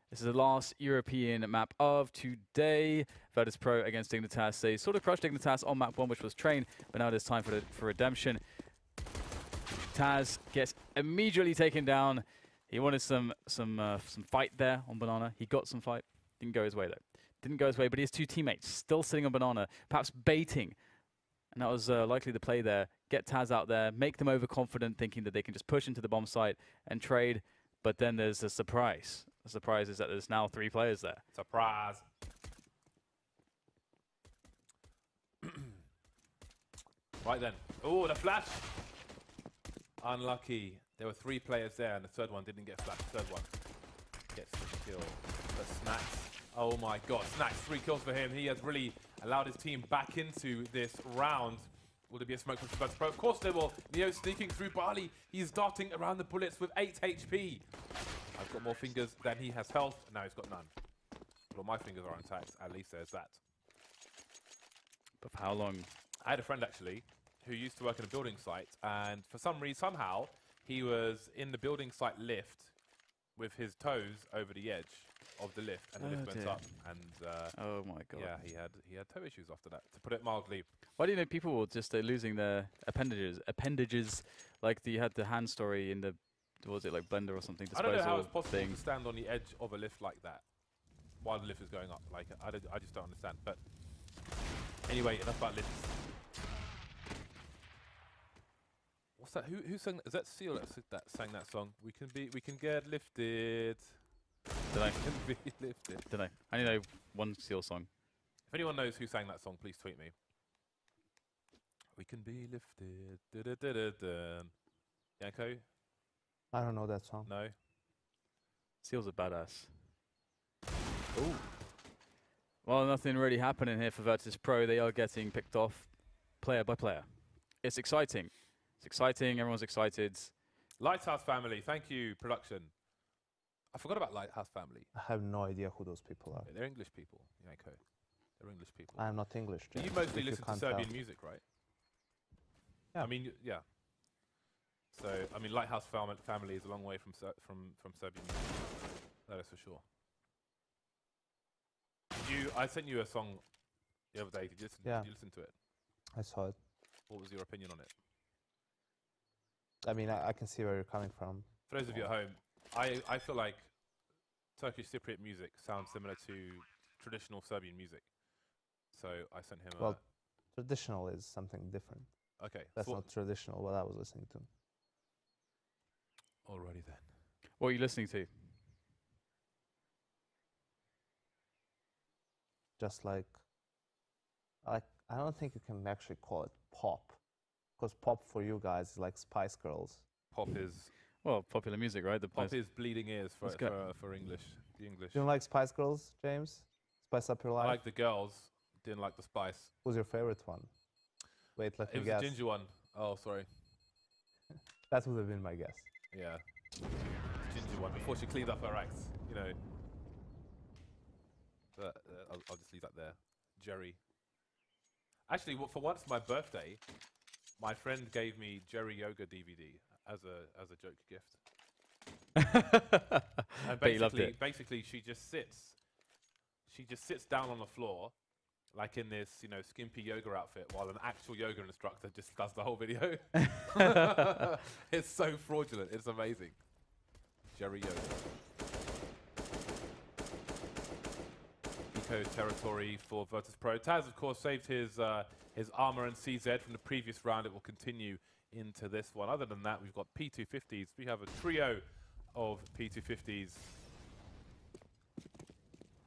This is the last European map of today. Virtus Pro against Dignitas. They sort of crushed Dignitas on map 1, which was Train, but now it is time for redemption. Taz gets immediately taken down. He wanted some fight there on Banana. He got some fight. Didn't go his way, though. Didn't go his way, but his two teammates still sitting on Banana, perhaps baiting. And that was likely the play there. Get Taz out there, make them overconfident, thinking that they can just push into the bomb site and trade. But then there's a surprise. The surprise is that there's now 3 players there. Surprise. Right then. Oh, the flash. Unlucky. There were 3 players there, and the third one didn't get flashed. The third one gets the kill. But Snacks. Oh my God. Snacks, 3 kills for him. He has really allowed his team back into this round. Will there be a smoke from Virtus Pro? Of course there will. Neo sneaking through Bali. He's darting around the bullets with 8 HP. I've got more fingers than he has health, and now he's got none. Well, my fingers are intact. At least there's that. But for how long? I had a friend, actually, who used to work in a building site, and for some reason, somehow, he was in the building site lift with his toes over the edge of the lift, and the lift went up, and oh my God. yeah, he had toe issues after that, to put it mildly. Why do you know people were just losing their appendages, like you had the hand story in the, what was it, like Blender or something? I don't know how it's possible to stand on the edge of a lift like that while the lift is going up. Like, I just don't understand. But anyway, enough about lifts. What's that? Who sang? Is that Seal that sang that song? We can get lifted. Did I? Can be lifted. Don't know. I only know one Seal song. If anyone knows who sang that song, please tweet me. We can be lifted. Yanko? I don't know that song. No. Seal's a badass. Ooh. Well, nothing really happening here for Virtus Pro. They are getting picked off player by player. It's exciting. It's exciting. Everyone's excited. Lighthouse Family. Thank you, production. I forgot about Lighthouse Family. I have no idea who those people are. They're English people, Yanko. They're English people. I am not English. But you James, mostly if listen to can't Serbian tell. music, right? Yeah. I mean, yeah. So, I mean, Lighthouse Family is a long way from Serbian music. That is for sure. I sent you a song the other day. Did you listen to it? I saw it. What was your opinion on it? I mean, I can see where you're coming from. For those of you at home, I feel like Turkish Cypriot music sounds similar to traditional Serbian music. So I sent him well, traditional is something different. Okay. That's not traditional what I was listening to. Alrighty then. What are you listening to? Just like I don't think you can actually call it pop. Because pop for you guys is like Spice Girls. Pop is... Well, popular music, right? Pop is bleeding ears for English. The English. You don't like Spice Girls, James? Spice up your life? I like the girls. Didn't like the spice. Who's your favorite one? Wait, let me guess. It was the ginger one. Oh, sorry. That would have been my guess. Yeah. Ginger one. Before she cleaned up her act, you know. I'll just leave that there. Jerry. Actually, for once, my birthday, my friend gave me Jerry Yoga DVD as a joke gift. And basically, she just sits down on the floor, like in this, skimpy yoga outfit, while an actual yoga instructor just does the whole video. It's so fraudulent. It's amazing. Jerry Yoga. Eco territory for Virtus Pro. Taz, of course, saved his armor and CZ from the previous round. It will continue into this one. Other than that, we've got P250s. We have a trio of P250s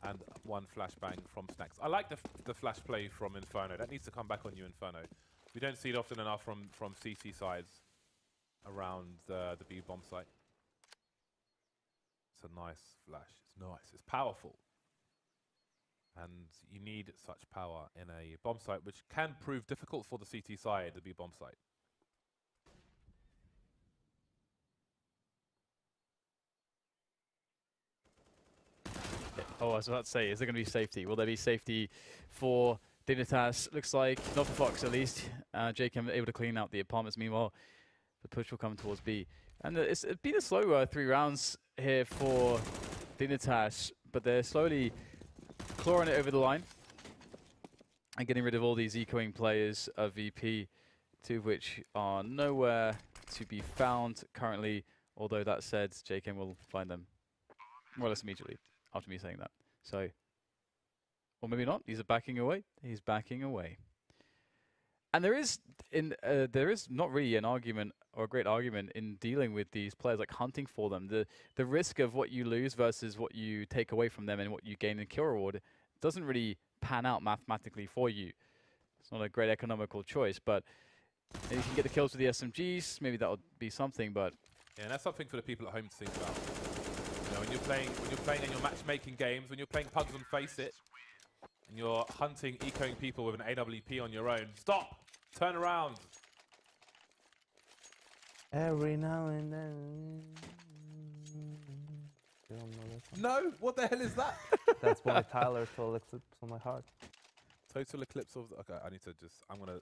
and one flashbang from Snacks. I like the flash play from Inferno. That needs to come back on you, Inferno. We don't see it often enough from CT sides around the B bomb site. It's a nice flash. It's nice. It's powerful. And you need such power in a bomb site, which can prove difficult for the CT side, the B bomb site. Oh, I was about to say, is there going to be safety? Will there be safety for Dignitas? Looks like, not for Fox at least. Jake able to clean out the apartments. Meanwhile, the push will come towards B. And it's been a slow 3 rounds here for Dignitas, but they're slowly clawing it over the line and getting rid of all these ecoing players of VP, two of which are nowhere to be found currently, although that said, JKM will find them more or less immediately after me saying that. So, or maybe not, he's backing away. He's backing away. And there is not really an argument or a great argument in dealing with these players, like hunting for them. The risk of what you lose versus what you take away from them and what you gain in kill reward doesn't really pan out mathematically for you. It's not a great economical choice, but if you can get the kills with the SMGs, maybe that would be something. But yeah, and that's something for the people at home to think about. You know, when you're playing in your matchmaking games, when you're playing Pugs on Face It, and you're hunting, ecoing people with an AWP on your own, stop! Turn around! Every now and then. You don't know that song? No! What the hell is that? That's Bonnie Tyler, Total Eclipse on My Heart. Total Eclipse of... Okay, I need to just... I'm going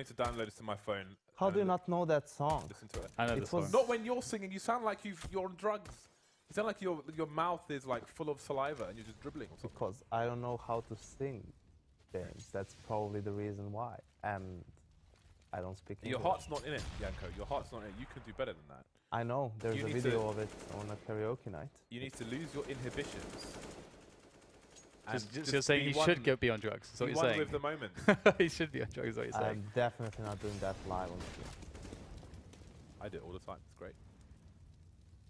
to download this to my phone. How do you not know that song? Listen to it. I know It the song. was- Not when you're singing. You sound like you're on drugs. You sound like your mouth is like full of saliva and you're just dribbling or something. Because I don't know how to sing, James. That's probably the reason why. And I don't speak Your English. heart's not in it, Yanko. Your heart's not in it. You can do better than that. I know. There's You a need video to- of it on a karaoke night. You need to lose your inhibitions. Just you're saying he should be on drugs. That's what be you're one saying. with the moment. He should be on drugs. Is what you're saying. I'm definitely not doing that live on stream. I do it all the time. It's great.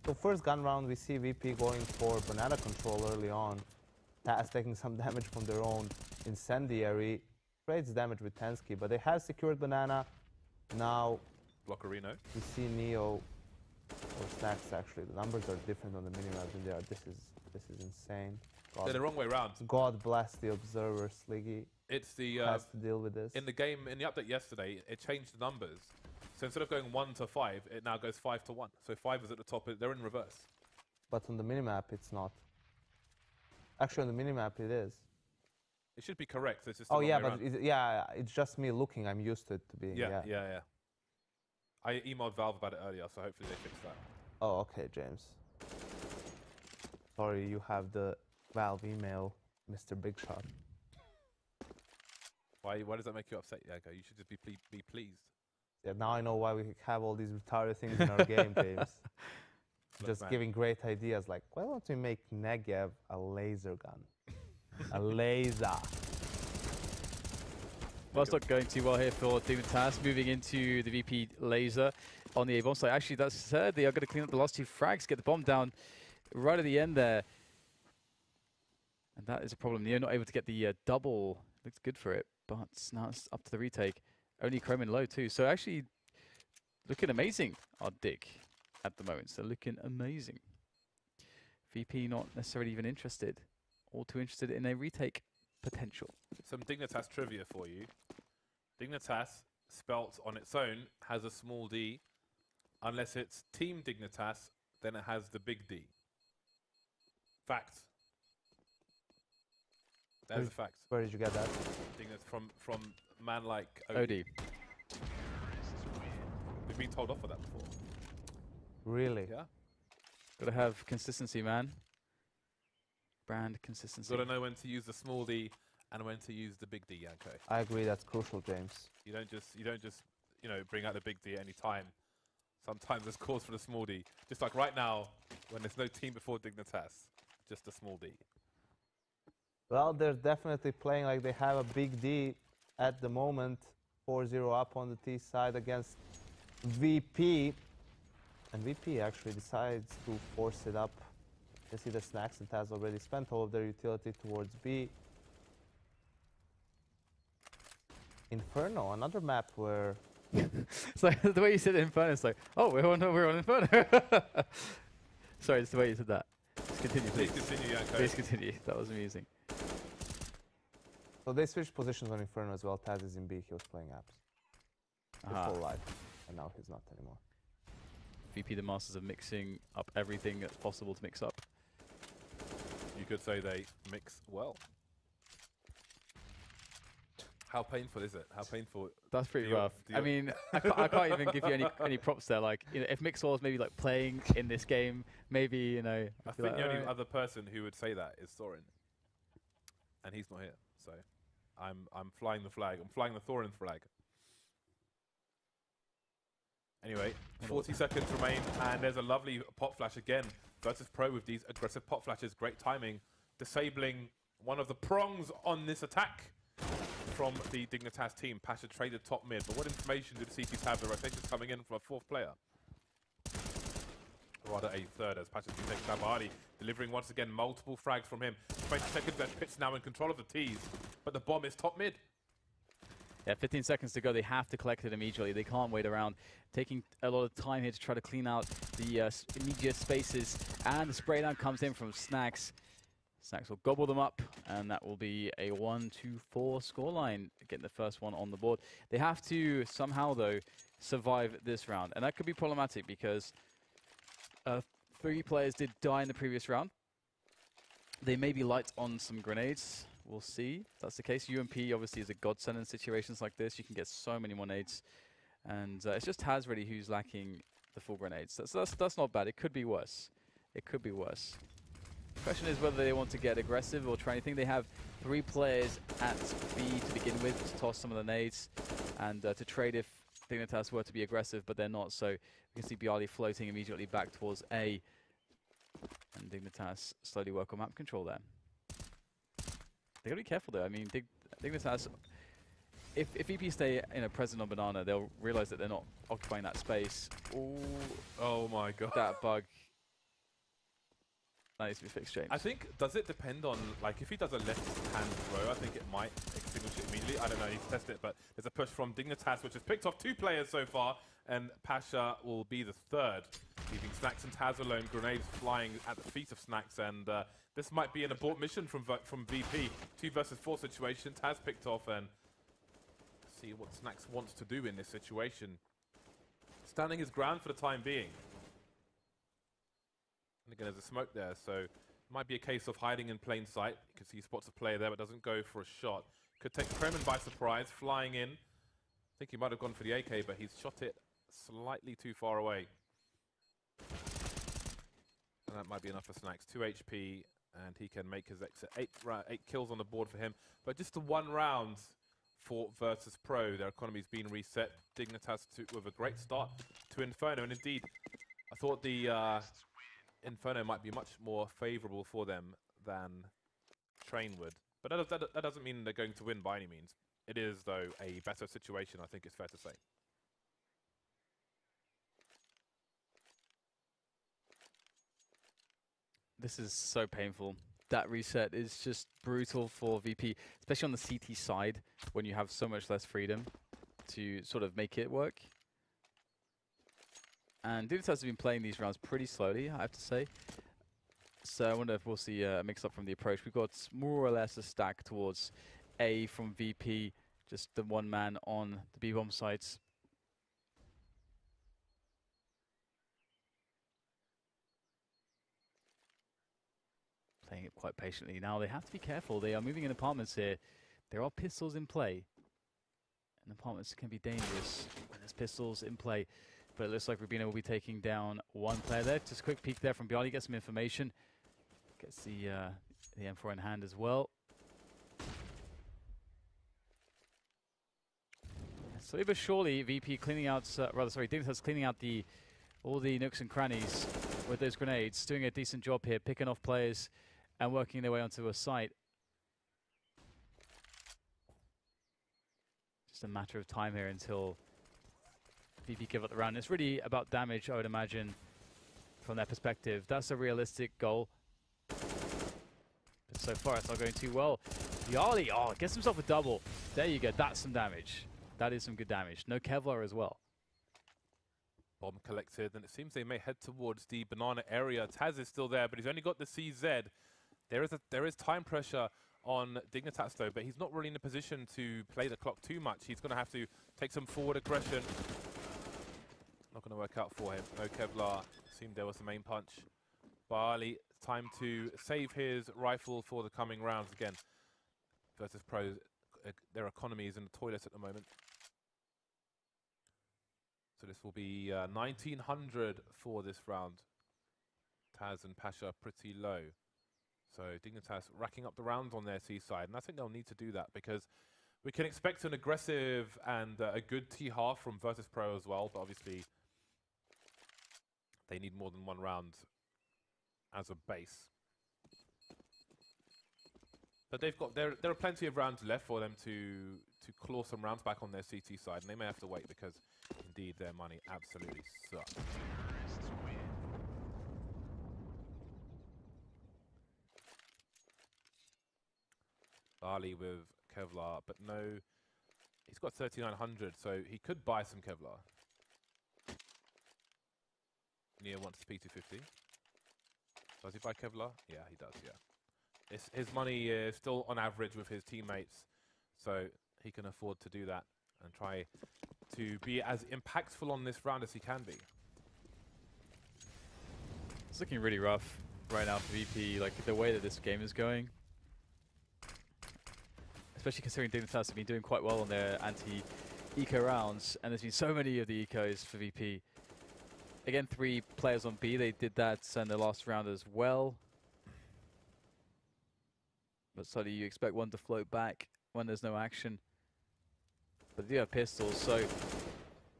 So first gun round, we see VP going for banana control early on. Taz taking some damage from their own incendiary. Trades damage with Tensky, but they have secured banana. Now Blockerino. we see Neo or Snacks actually. The numbers are different on the minimap than they are. This is insane. They're the wrong way around. God bless the observer, Sliggy. It's the Has to deal with this. in the game in the update yesterday. It changed the numbers. So instead of going 1 to 5, it now goes 5 to 1. So 5 is at the top. They're in reverse. But on the minimap, it's not. Actually, on the minimap, it is. It should be correct. It's just Oh the yeah, wrong way but around. yeah, it's just me looking. I'm used to it to being. Yeah. I emailed Valve about it earlier, so hopefully they fix that. Oh, okay, James. Sorry, you have the Valve email, Mr. Big Shot. Why does that make you upset, Yanko? You should just be pleased. Yeah, now I know why we have all these retarded things in our game, James. Just man. giving great ideas like, why don't we make Negev a laser gun? A laser. Well, it's not going too well here for Dignitas, moving into the VP laser on the A-bomb site. Actually, that's said, they are going to clean up the last two frags, get the bomb down right at the end there. And that is a problem. Neo not able to get the double. Looks good for it, but now it's up to the retake. Only Chrome in low too. So actually looking amazing, our Dig, at the moment. So looking amazing. VP not necessarily even interested, or too interested in a retake potential. Some Dignitas trivia for you. Dignitas, spelt on its own, has a small d. Unless it's Team Dignitas, then it has the big D. Fact. That is a fact. Where did you get that? Dignitas from man like OD. We've been told off for that before. Really? Yeah. Gotta have consistency, man. Brand consistency. Got to know when to use the small d and when to use the big D, Yanko. I agree, that's crucial, James. You don't just bring out the big D at any time. Sometimes there's cause for the small d. Just like right now, when there's no team before Dignitas, just a small d. Well, they're definitely playing like they have a big D at the moment. 4-0 up on the T side against VP. And VP actually decides to force it up. You see the Snacks and Taz already spent all of their utility towards B. Inferno, another map where... It's like the way you said Inferno, it's like, oh, we're on Inferno. Sorry, it's the way you said that. Just continue, please. Please continue, Yanko. Please continue. That was amusing. So they switched positions on Inferno as well. Taz is in B, he was playing apps. Aha. His whole life. And now he's not anymore. VP the masters of mixing up everything that's possible to mix up. You could say they mix well. How painful is it? How painful? That's pretty do you- rough. do I you- mean, I can't even give you any props there. Like, you know, if Mixwell was maybe like playing in this game, maybe, you know, I I'd be think like, the only "Alright." other person who would say that is Thorin, and he's not here. So I'm flying the flag. I'm flying the Thorin flag. Anyway, 40 seconds remain, and there's a lovely pop flash again. Virtus Pro with these aggressive pop flashes. Great timing, disabling one of the prongs on this attack from the Dignitas team. Pasha traded top mid, but what information do the CTs have? The rotation's coming in from a fourth player. Rather a third, as Pasha's been taken down by Hardy, delivering once again multiple frags from him. 20 seconds left, Pit's now in control of the T's, but the bomb is top mid. Yeah, 15 seconds to go. They have to collect it immediately. They can't wait around. Taking a lot of time here to try to clean out the immediate spaces. And the spray down comes in from Snacks. Snacks will gobble them up, and that will be a 1-2-4 scoreline, getting the first one on the board. They have to somehow, though, survive this round. And that could be problematic because 3 players did die in the previous round. They may be light on some grenades. We'll see if that's the case. UMP obviously is a godsend in situations like this. You can get so many more nades. And it's just Taz really who's lacking the full grenades. That's not bad. It could be worse. It could be worse. The question is whether they want to get aggressive or try anything. They have 3 players at B to begin with to toss some of the nades and to trade if Dignitas were to be aggressive, but they're not. So we can see Bialy floating immediately back towards A. And Dignitas slowly work on map control there. They gotta be careful though. I mean, Dignitas, if VP stay present on Banana, they'll realize that they're not occupying that space. Ooh, Oh my god. that bug. That needs to be fixed, James. I think, does it depend on, like, if he does a left-hand throw, I think it might extinguish it immediately. I don't know, he's tested it, but there's a push from Dignitas, which has picked off 2 players so far, and Pasha will be the 3rd, leaving Snacks and Taz alone, grenades flying at the feet of Snacks, and this might be an abort mission from VP. 2 versus 4 situation, Taz picked off, and see what Snacks wants to do in this situation. Standing his ground for the time being. And again, there's a smoke there, so it might be a case of hiding in plain sight. You can see he spots a player there, but doesn't go for a shot. Could take Kremen by surprise, flying in. I think he might have gone for the AK, but he's shot it slightly too far away. And that might be enough for Snacks. 2 HP, and he can make his exit. 8 kills on the board for him. But just the 1 round for Virtus Pro. Their economy's been reset. Dignitas with a great start to Inferno, and indeed, I thought the Inferno might be much more favorable for them than Train would. But that doesn't mean they're going to win by any means. It is, though, a better situation, I think it's fair to say. This is so painful. That reset is just brutal for VP, especially on the CT side, when you have so much less freedom to sort of make it work. And Dignitas has been playing these rounds pretty slowly, I have to say. So I wonder if we'll see a mix-up from the approach. We've got more or less a stack towards A from VP, just the 1 man on the B-bomb sites. Playing it quite patiently. Now they have to be careful. They are moving in apartments here. There are pistols in play. And apartments can be dangerous when there's pistols in play. But it looks like Rubino will be taking down 1 player there. Just a quick peek there from Bialy, get some information. Gets the M4 in hand as well. Slowly but surely, VP cleaning out, Dignitas cleaning out all the nooks and crannies with those grenades, doing a decent job here, picking off players and working their way onto a site. Just a matter of time here until VP give up the round. It's really about damage, I would imagine, from their perspective. That's a realistic goal. But so far, it's not going too well. Bialy, gets himself a double. There you go, that's some damage. That is some good damage. No Kevlar as well. Bomb collected, and it seems they may head towards the banana area. Taz is still there, but he's only got the CZ. There is time pressure on Dignitas though, but he's not really in a position to play the clock too much. He's going to have to take some forward aggression. Not going to work out for him. No Kevlar. Seemed there was the main punch. Bialy, time to save his rifle for the coming rounds again. Virtus Pro their economy is in the toilet at the moment. So this will be 1900 for this round. Taz and Pasha pretty low. So Dignitas racking up the rounds on their C side, and I think they'll need to do that because we can expect an aggressive and a good T half from Virtus Pro as well, but obviously they need more than one round as a base. But they've got there are plenty of rounds left for them to claw some rounds back on their CT side, and they may have to wait because indeed their money absolutely sucks. Ali with Kevlar, but no, he's got 3900, so he could buy some Kevlar. Neo wants P250. Does he buy Kevlar? Yeah, he does, yeah. His money is still on average with his teammates, so he can afford to do that and try to be as impactful on this round as he can be. It's looking really rough right now for VP, like the way that this game is going. Especially considering Dignitas have been doing quite well on their anti-eco rounds, and there's been so many of the ecos for VP. Again, 3 players on B, they did that in the last round as well. But suddenly you expect one to float back when there's no action. But they do have pistols, so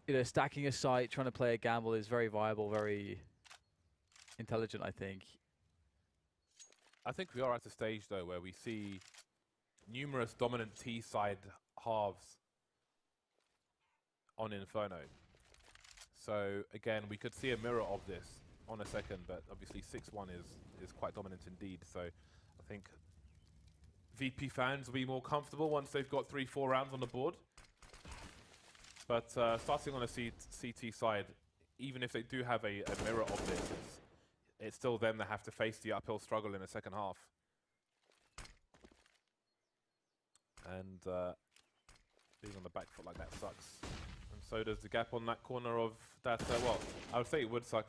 you know, stacking a site, trying to play a gamble is very viable, very intelligent, I think. I think we are at a stage though where we see numerous dominant T side halves on Inferno. So again, we could see a mirror of this on a second, but obviously 6-1 is quite dominant indeed. So I think VP fans will be more comfortable once they've got 3-4 rounds on the board. But starting on a CT side, even if they do have a mirror of this, it's still them that have to face the uphill struggle in the second half. And being on the back foot like that sucks. And so does the gap on that corner of that, well, I would say it would suck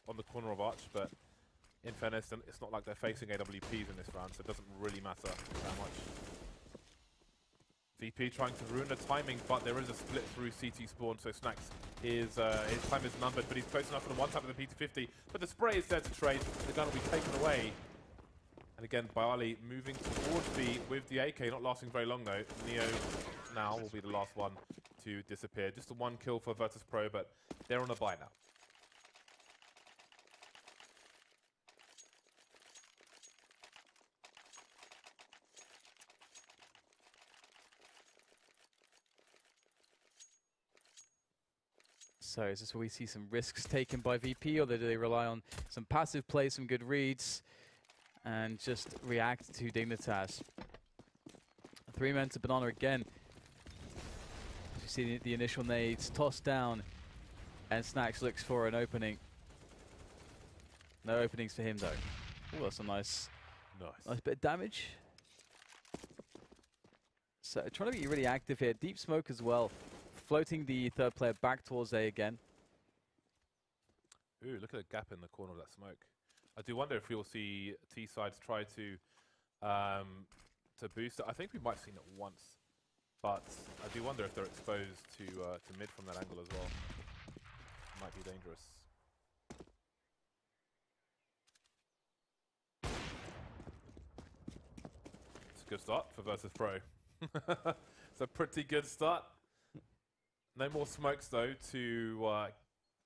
on the corner of Arch, but in fairness, it's not like they're facing AWPs in this round, so it doesn't really matter that much. VP trying to ruin the timing, but there is a split through CT spawn, so Snacks, his time is numbered, but he's close enough for the one tap of the P250. But the spray is there to trade, the gun will be taken away. And again, Bialy moving towards B with the AK, not lasting very long though. Neo now will be the last one to disappear. Just a 1 kill for Virtus Pro, but they're on a buy now. So is this where we see some risks taken by VP, or do they rely on some passive play, some good reads, and just react to Dignitas? 3 men to Banana again. As you see the initial nades tossed down, and Snacks looks for an opening. No openings for him though. Oh, that's a nice bit of damage. So trying to be really active here. Deep smoke as well. Floating the third player back towards A again. Ooh, look at the gap in the corner of that smoke. I do wonder if we'll see T-sides try to boost it. I think we might have seen it once, but I do wonder if they're exposed to mid from that angle as well. Might be dangerous. It's a good start for Virtus Pro. It's a pretty good start. No more smokes though to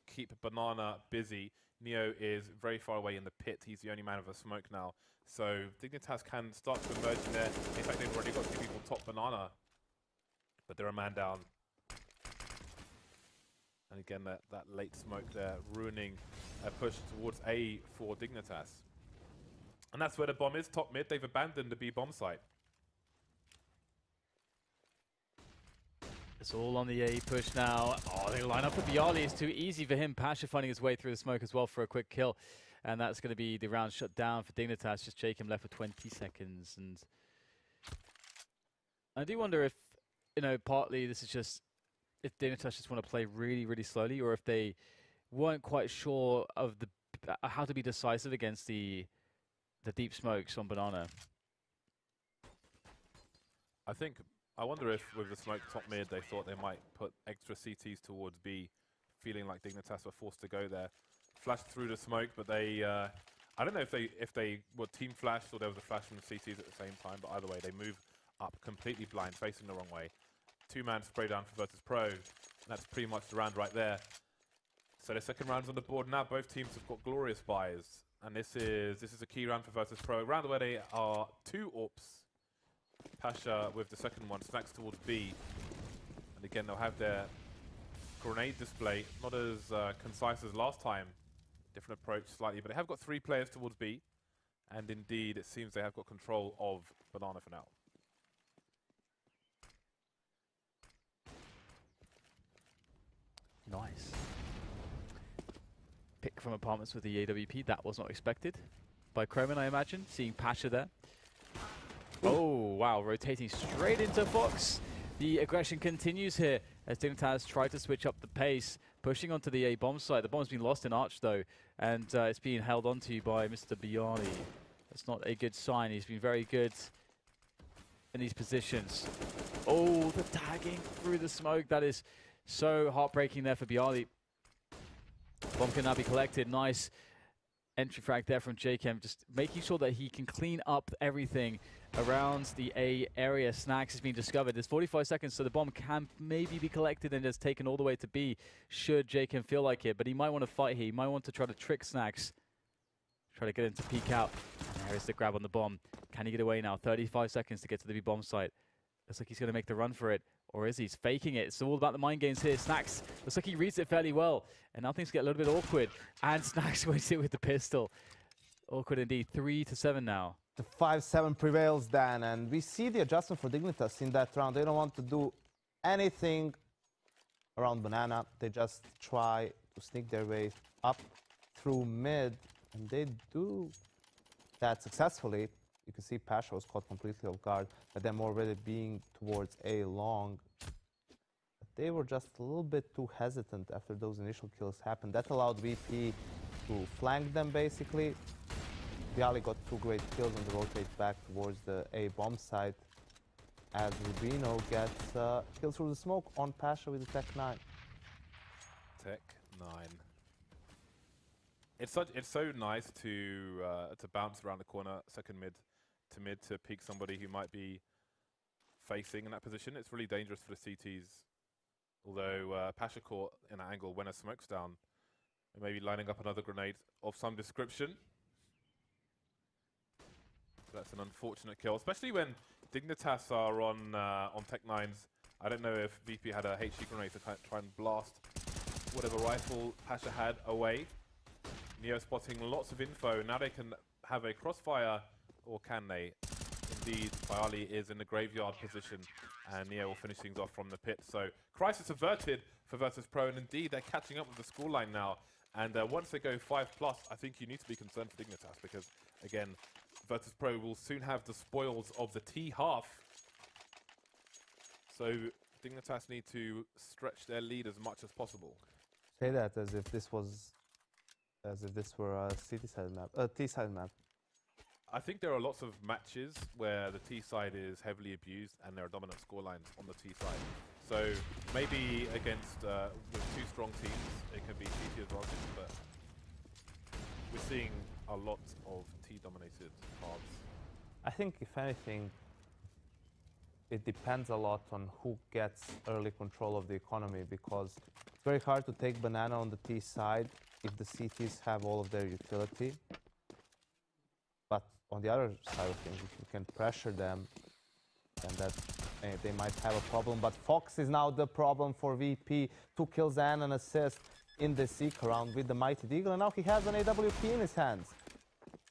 keep Banana busy. Neo is very far away in the pit. He's the only man with a smoke now. So Dignitas can start to emerge in there. In fact, they've already got 2 people top Banana, but they're a man down. And again, that late smoke there ruining a push towards A for Dignitas. And that's where the bomb is, top mid. They've abandoned the B bomb site. It's all on the A push now. Oh, they line up with Bialy. It's too easy for him. Pasha finding his way through the smoke as well for a quick kill. And that's going to be the round shut down for Dignitas. Just Jacob left with 20 seconds. And I do wonder if, you know, partly this is just, if Dignitas just want to play really, really slowly, or if they weren't quite sure of the how to be decisive against the deep smokes on Banana. I think I wonder if with the smoke top mid, they thought they might put extra CTs towards B, feeling like Dignitas were forced to go there. Flashed through the smoke, but they, I don't know if they were team flashed or there was a flash from the CTs at the same time, but either way, they move up completely blind, facing the wrong way. Two-man spray down for Virtus Pro, and that's pretty much the round right there. So the second round's on the board now. Both teams have got glorious buys, and this is a key round for Virtus Pro. A round where they are 2 AWPs. Pasha with the second one, Snacks towards B. And again, they'll have their grenade display, not as concise as last time. Different approach slightly, but they have got 3 players towards B. And indeed, it seems they have got control of Banana for now. Nice. Pick from apartments with the AWP. That was not expected by Croman, I imagine, seeing Pasha there. Oh, wow, rotating straight into Fox. The aggression continues here as Dignitas try to switch up the pace, pushing onto the A bomb site. The bomb's been lost in Arch, though, and it's being held onto by Mr. Biali. That's not a good sign. He's been very good in these positions. Oh, the tagging through the smoke. That is so heartbreaking there for Biali. Bomb can now be collected. Nice entry frag there from JKM, just making sure that he can clean up everything around the A area. Snacks has been discovered. There's 45 seconds, so the bomb can maybe be collected and just taken all the way to B, should JKM feel like it. But he might want to fight here. He might want to try to trick Snacks. Try to get him to peek out. And there is the grab on the bomb. Can he get away now? 35 seconds to get to the B bomb site. Looks like he's going to make the run for it. Or is he? He's faking it. It's all about the mind games here. Snacks looks like he reads it fairly well. And now things get a little bit awkward. And Snacks wins it with the pistol. Awkward indeed. 3-7 now. The 5-7 prevails, Dan. And we see the adjustment for Dignitas in that round. They don't want to do anything around Banana. They just try to sneak their way up through mid. And they do that successfully. You can see Pasha was caught completely off guard, but them already being towards A long. But they were just a little bit too hesitant after those initial kills happened. That allowed VP to flank them, basically. Biali got 2 great kills on the rotate back towards the A bomb site, as Rubino gets kills through the smoke on Pasha with the Tech 9. Tech 9. It's so nice to bounce around the corner, second mid to peek somebody who might be facing in that position. It's really dangerous for the CTs. Although Pasha caught in an angle when a smoke's down, and maybe lining up another grenade of some description. That's an unfortunate kill, especially when Dignitas are on Tech 9s. I don't know if VP had a HE grenade to try and blast whatever rifle Pasha had away. Neo spotting lots of info. Now they can have a crossfire, or can they? Indeed, Biali is in the graveyard position, and Neo will finish things off from the pit. So, crisis averted for Virtus Pro, and indeed, they're catching up with the scoreline now. And once they go 5+, I think you need to be concerned for Dignitas, because, again, Virtus Pro will soon have the spoils of the T half. So, Dignitas need to stretch their lead as much as possible. Say that as if this were a T-side map. I think there are lots of matches where the T side is heavily abused and there are dominant scorelines on the T side. So maybe against with 2 strong teams, it can be TT advantage, but we're seeing a lot of T-dominated cards. I think, if anything, it depends a lot on who gets early control of the economy, because it's very hard to take Banana on the T side if the CTs have all of their utility. But on the other side of things, if you can pressure them, then that they might have a problem. But Fox is now the problem for VP. 2 kills and an assist in the Seek round with the Mighty Deagle, and now he has an AWP in his hands.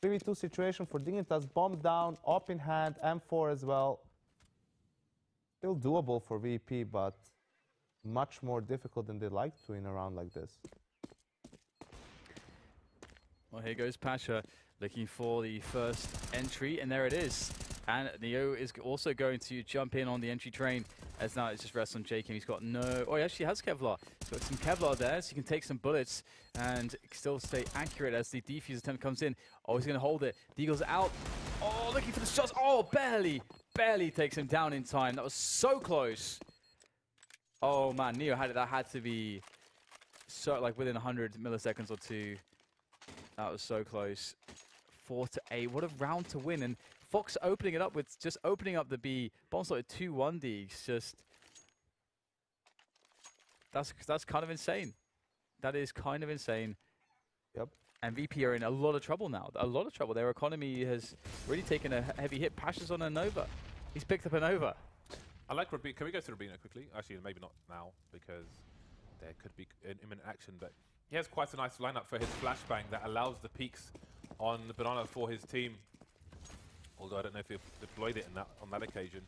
3v2 situation for Dignitas, bomb down, op in hand, M4 as well. Still doable for VP, but much more difficult than they'd like to in a round like this. Well, here goes Pasha looking for the first entry, and there it is. And Neo is also going to jump in on the entry train, as now it's just rests on JKM. He's got no... Oh, he actually has Kevlar. He's got some Kevlar there, so he can take some bullets and still stay accurate as the defuse attempt comes in. Oh, he's going to hold it. Deagle's out. Oh, looking for the shots. Oh, barely. barely takes him down in time. That was so close. Oh man, Neo had to be so like within 100 milliseconds or two. That was so close. 4-8. What a round to win. And Fox opening it up with just opening up the B bomb slot at 2-1D. Just that's kind of insane. That is kind of insane. Yep. And VP are in a lot of trouble now. A lot of trouble. Their economy has really taken a heavy hit. Pasha's on a Nova. He's picked up a Nova. I like Rabino. Can we go to Rabino quickly? Actually, maybe not now because there could be imminent action. But he has quite a nice lineup for his flashbang that allows the peaks on the banana for his team. Although I don't know if he deployed it on that occasion.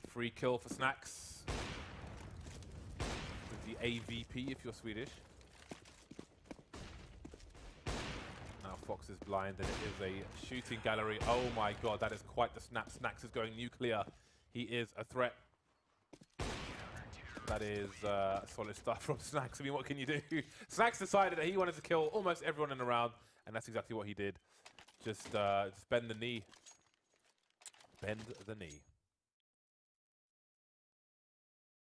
Free kill for Snacks with the AVP if you're Swedish. Now Fox is blind and it is a shooting gallery. Oh my god, that is quite the snap. Snacks is going nuclear. He is a threat. That is solid stuff from Snacks. I mean, what can you do? Snacks decided that he wanted to kill almost everyone in the round, and that's exactly what he did. Just bend the knee. Bend the knee.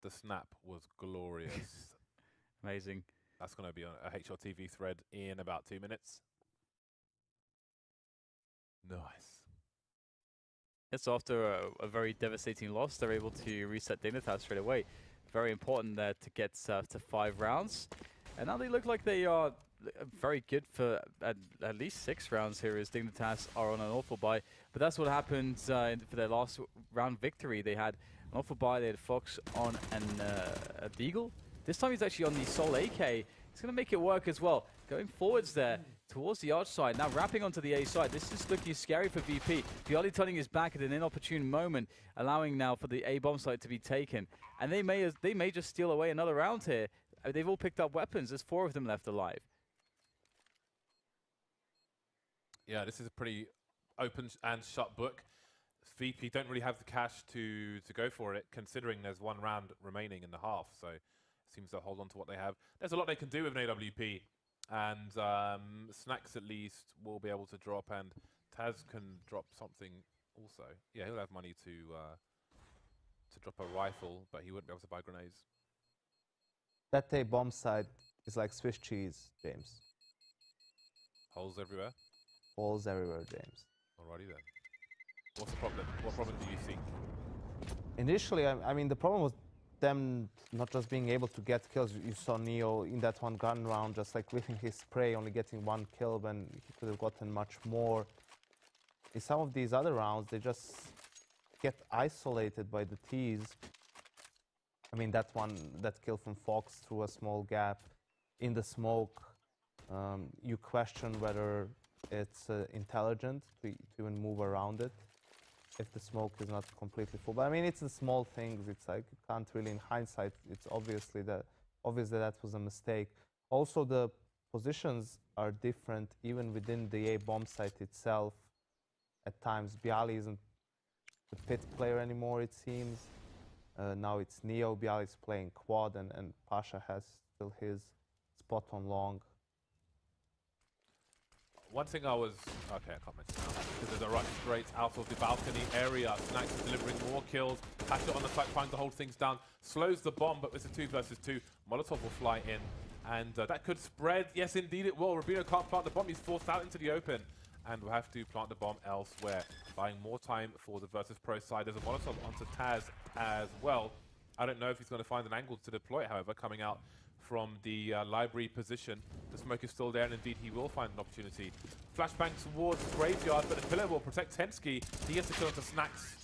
The snap was glorious. Amazing. That's going to be on a HLTV thread in about 2 minutes. Nice. It's after a very devastating loss. They're able to reset Dignitas straight away. Very important there to get to 5 rounds. And now they look like they are very good for at least 6 rounds here as Dignitas are on an awful bye. But that's what happened for their last round victory. They had an awful bye. They had Fox on a Deagle. This time he's actually on the Sol AK. He's going to make it work as well. Going forwards there towards the arch side. Now wrapping onto the A side. This is looking scary for VP. Violi turning his back at an inopportune moment, allowing now for the A bomb site to be taken. And they may just steal away another round here. They've all picked up weapons. There's 4 of them left alive. Yeah, this is a pretty open and shut book. VP don't really have the cash to go for it, considering there's 1 round remaining in the half. So it seems to hold on to what they have. There's a lot they can do with an AWP. And Snacks at least will be able to drop, and Taz can drop something also. Yeah, he'll have money to drop a rifle, but he wouldn't be able to buy grenades. That A bomb side is like Swiss cheese, James. Holes everywhere? Holes everywhere, James. Alrighty then. What's the problem? What problem do you see? Initially, I mean, the problem was them not just being able to get kills. You saw Neo in that 1 gun round just like whiffing his spray, only getting 1 kill when he could have gotten much more. In some of these other rounds, they just get isolated by the T's. I mean, that kill from Fox through a small gap in the smoke. You question whether it's intelligent to even move around it if the smoke is not completely full. But I mean, it's the small things. It's like you can't really, in hindsight, it's obviously that was a mistake. Also, the positions are different even within the A bomb site itself. At times, Bialy isn't the pit player anymore, it seems. Now it's Neo. Bialy's playing quad, and Pasha has still his spot on long. One thing I was... Okay, I can't mention that because there's a rush straight out of the balcony area. Snacks is delivering more kills. Pasha on the site trying to hold things down. Slows the bomb, but it's a 2 versus 2. Molotov will fly in, and that could spread. Yes, indeed it will. Rabino can't plant the bomb. He's forced out into the open, and we'll have to plant the bomb elsewhere, buying more time for the Virtus Pro side. There's a Molotov onto Taz as well. I don't know if he's going to find an angle to deploy it, however, coming out from the library position. The smoke is still there, and indeed he will find an opportunity. Flashbang towards Graveyard, but the pillar will protect Tensky. He gets the kill into Snacks.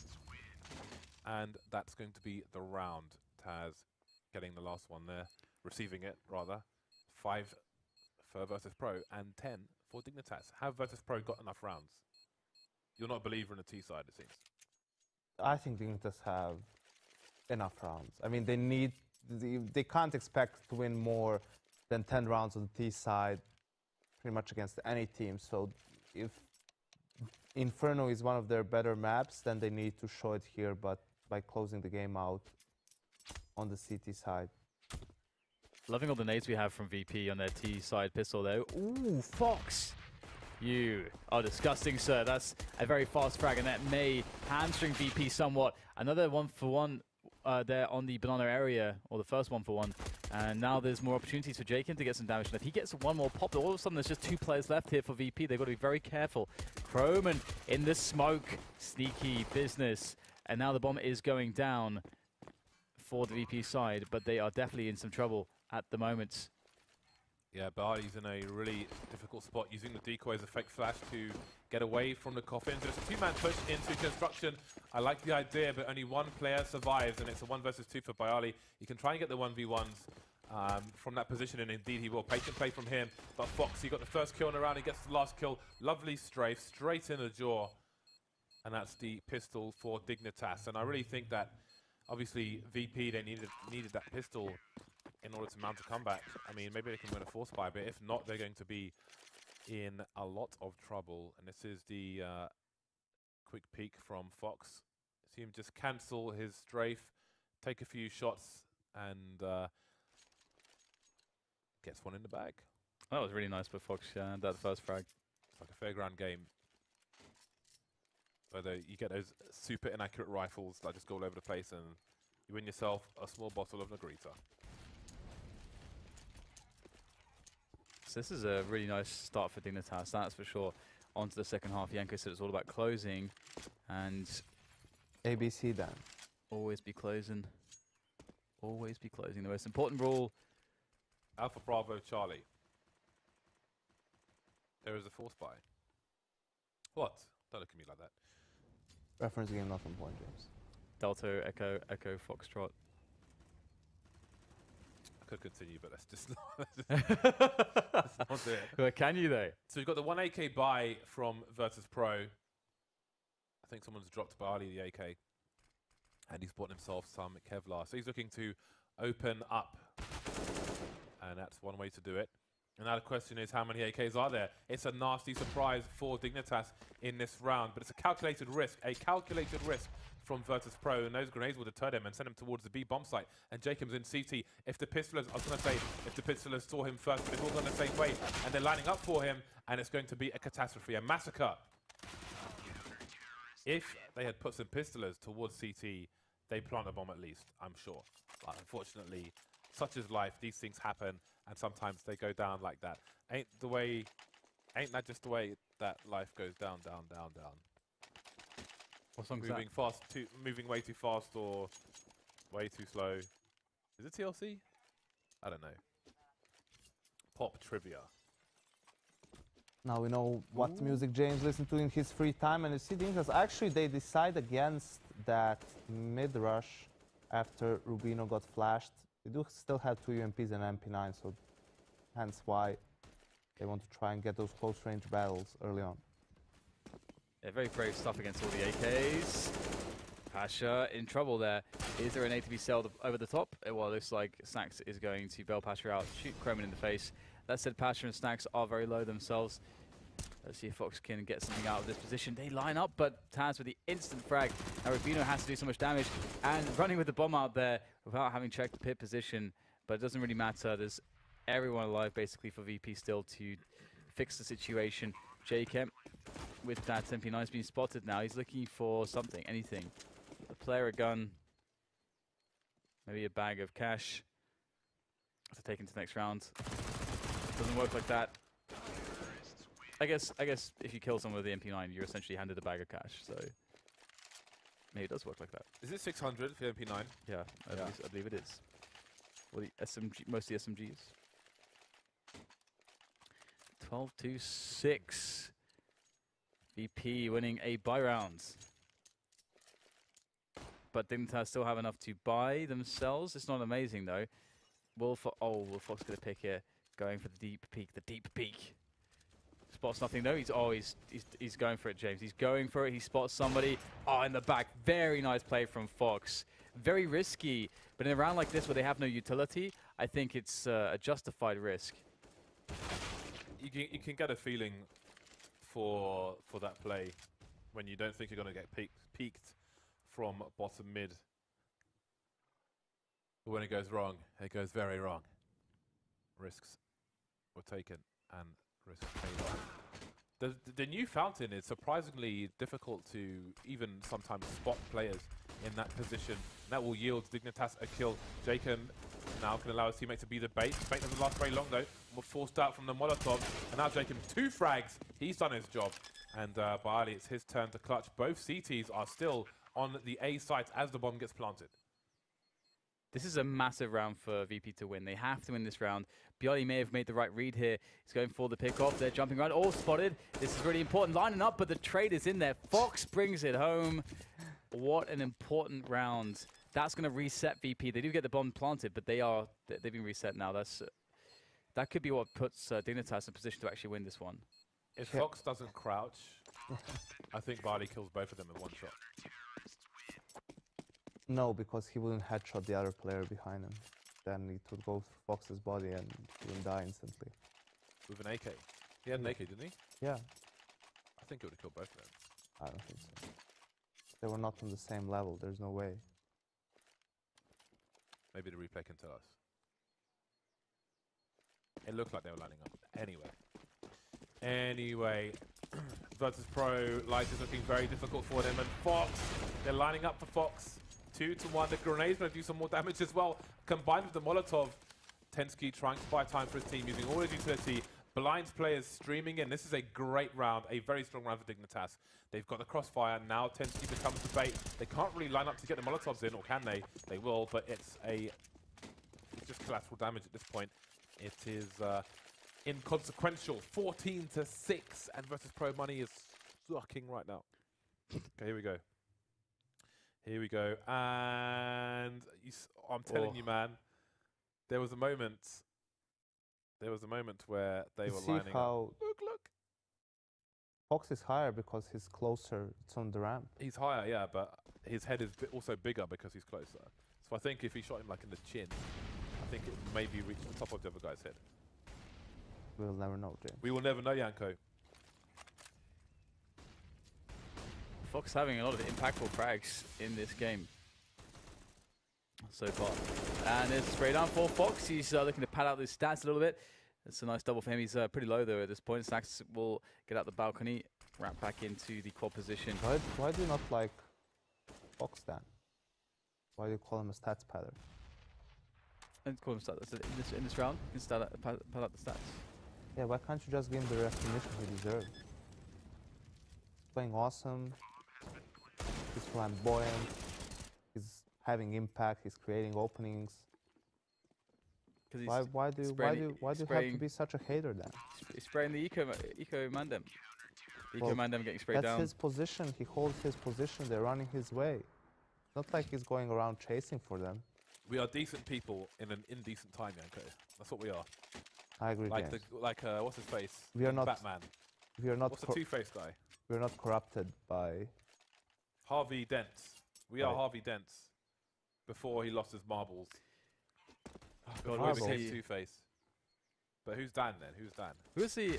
And that's going to be the round. Taz getting the last one there, receiving it, rather. 5 for Virtus Pro and 10 for Dignitas. Have Virtus Pro got enough rounds? You're not a believer in the T side, it seems. I think Dignitas have enough rounds. I mean, they can't expect to win more than 10 rounds on the T side pretty much against any team. So if Inferno is one of their better maps, then they need to show it here, but by closing the game out on the CT side. Loving all the nades we have from VP on their T side pistol though. Ooh, Fox You are disgusting, sir. That's a very fast frag, and that may hamstring VP somewhat. Another 1-for-1 there on the banana area, or the first 1-for-1. And now there's more opportunities for Jakin to get some damage. And if he gets one more pop, all of a sudden there's just 2 players left here for VP. They've got to be very careful. Croman in the smoke. Sneaky business. And now the bomb is going down for the VP side, but they are definitely in some trouble at the moment. Yeah, Barley's in a really difficult spot, using the decoy as a fake flash to get away from the coffin. There's a 2-man push into construction. I like the idea, but only 1 player survives, and it's a 1 versus 2 for Bialy. You can try and get the 1v1s from that position, and indeed he will. Patient play from him, but Fox, he got the first kill in the round, he gets the last kill. Lovely strafe, straight in the jaw. And that's the pistol for Dignitas. And I really think that, obviously, VP, they needed that pistol in order to mount a comeback. I mean, maybe they can win a force buy, but if not, they're going to be in a lot of trouble. And this is the quick peek from Fox. See him just cancel his strafe, take a few shots, and gets one in the bag. That was really nice by Fox, that first frag. It's like a fairground game. Whether you get those super inaccurate rifles that just go all over the place, and you win yourself a small bottle of Negrita. So this is a really nice start for Dignitas, that's for sure. On to the second half. Yanko said it's all about closing, and ABC then. always be closing. Always be closing. The most important rule. Alpha Bravo Charlie. There is a force buy. What? Don't look at me like that. Reference game not on point, James. Delta, Echo, Echo, Foxtrot. I could continue, but let's just let's not do it. Well, can you though? So we've got the 1 AK buy from Virtus Pro. I think someone's dropped Barley the AK. And he's bought himself some Kevlar. So he's looking to open up. And that's one way to do it. And now the question is, how many AKs are there? It's a nasty surprise for Dignitas in this round, but it's a calculated risk from Virtus Pro, and those grenades will deter them and send them towards the B bomb site. And Jacob's in CT. If the pistolers, I was going to say, if the pistolers saw him first, they've all gone the same way, and they're lining up for him, and it's going to be a catastrophe, a massacre. If they had put some pistolers towards CT, they plant a bomb at least, I'm sure. But unfortunately, such is life. These things happen, and sometimes they go down like that. Ain't that just the way that life goes down, down, down, down? What song's Moving fast, moving way too fast or way too slow. Is it TLC? I don't know. Pop trivia. Now we know what music James listens to in his free time, and you see Dignitas, actually they decide against that mid-rush after Rubino got flashed. They do still have 2 UMPs and MP9, so hence why they want to try and get those close range battles early on. Yeah, very brave stuff against all the AKs. Pasha in trouble there. Is there an A to be sold over the top? Well, it looks like Snacks is going to bail Pasha out, shoot Croman in the face. That said, Pasha and Snacks are very low themselves. Let's see if Fox can get something out of this position. They line up, but Taz with the instant frag. Now Rubino has to do so much damage, and running with the bomb out there without having checked the pit position. But it doesn't really matter. There's everyone alive basically for VP still to fix the situation. J-Kemp with that MP9 has been spotted now. He's looking for something, anything. A player, a gun, maybe a bag of cash to take into the next round. Doesn't work like that. I guess if you kill someone with the MP9, you're essentially handed a bag of cash. So maybe it does work like that. Is it 600 for the MP9? Yeah, I believe it is. Well, the SMG, mostly SMGs. 12-6. VP winning a buy round. But Dignitas still have enough to buy themselves. It's not amazing though. Will Fox get a pick here? Going for the deep peek. Spots nothing though. He's going for it, James. He's going for it. He spots somebody. Oh, in the back. Very nice play from Fox. Very risky, but in a round like this where they have no utility, I think it's a justified risk. You can get a feeling for that play when you don't think you're going to get peaked from bottom mid. But when it goes wrong, it goes very wrong. Risks were taken and risks paid off. The new fountain is surprisingly difficult to even sometimes spot players in that position. That will yield Dignitas a kill. Jacob now can allow his teammate to be the bait. Bait doesn't last very long though. We're forced out from the Molotov. And now Jacob, 2 frags. He's done his job. And Baali, it's his turn to clutch. Both CTs are still on the A site as the bomb gets planted. This is a massive round for VP to win. They have to win this round. Biali may have made the right read here. He's going for the pick-off. They're jumping around. All spotted. This is really important. Lining up, but the trade is in there. Fox brings it home. What an important round. That's going to reset VP. They do get the bomb planted, but they've been reset now. That could be what puts Dignitas in position to actually win this one. If Fox doesn't crouch, I think Baali kills both of them in one shot. No, because he wouldn't headshot the other player behind him. Then it would go through Fox's body and he would die instantly. With an AK. He had an AK, didn't he? Yeah. I think it would have killed both of them. I don't think so. They were not on the same level. There's no way. Maybe the replay can tell us. It looked like they were lining up. Anyway, Virtus Pro, light is looking very difficult for them. And Fox, they're lining up for Fox. 2-1. The grenade's going to do some more damage as well. Combined with the Molotov, Tensky trying to buy time for his team, using all his utility. Blind players streaming in. This is a great round, a very strong round for Dignitas. They've got the crossfire. Now Tensky becomes the bait. They can't really line up to get the Molotovs in, or can they? They will, but it's just collateral damage at this point. It is inconsequential. 14-6, and Virtus Pro money is sucking right now. Okay, here we go. Here we go, and I'm telling you, man, there was a moment where they were lining up. Look. Fox is higher because he's closer. It's on the ramp. He's higher, yeah, but his head is also bigger because he's closer. So I think if he shot him like in the chin, I think it maybe reached the top of the other guy's head. We'll never know, James. We will never know, Yanko. Fox having a lot of impactful frags in this game so far. And there's a spray down for Fox. He's looking to pad out his stats a little bit. It's a nice double for him. He's pretty low though at this point. Snacks will get out the balcony, wrap back into the quad position. Why do you not like Fox then? Why do you call him a stats padder? And call him stats. In this round, you can pad out the stats. Yeah, why can't you just give him the recognition he deserves? He's playing awesome. He's flamboyant. He's having impact. He's creating openings. Why do you have to be such a hater then? He's spraying the eco mandem. The eco mandem getting sprayed down. That's his position. He holds his position. They're running his way. Not like he's going around chasing for them. We are decent people in an indecent time, Yanko. That's what we are. I agree, like James. What's his face? We are not Batman. We are not. What's the Two-Face guy? We are not corrupted by Harvey Dent. We are Harvey Dent. Before he lost his marbles. Oh, God, we became Two-Face. But who's Dan then? Who's Dan?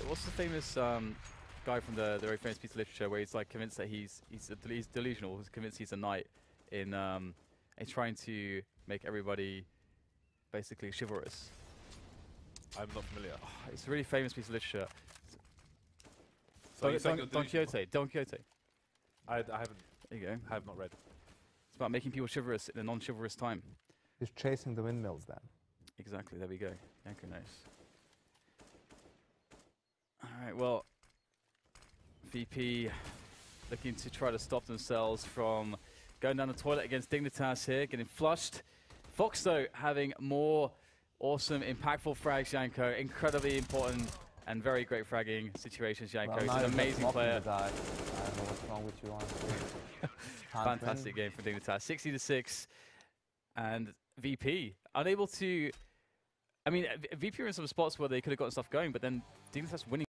What's the famous guy from the very famous piece of literature where he's like convinced that he's delusional, he's convinced he's a knight in he's trying to make everybody basically chivalrous. I'm not familiar. Oh, it's a really famous piece of literature. So Don Quixote. I haven't. There you go. I have not read. It's about making people chivalrous in a non-chivalrous time. He's chasing the windmills then. Exactly. There we go. Yanko knows. All right. Well, VP looking to try to stop themselves from going down the toilet against Dignitas here, getting flushed. Fox though having more awesome, impactful frags. Yanko, incredibly important and very great fragging situations. Yanko, he's an amazing player. I don't know what's wrong with you, honestly. Fantastic game for Dignitas, 60-6, and VP unable to. I mean, VP are in some spots where they could have gotten stuff going, but then Dignitas winning.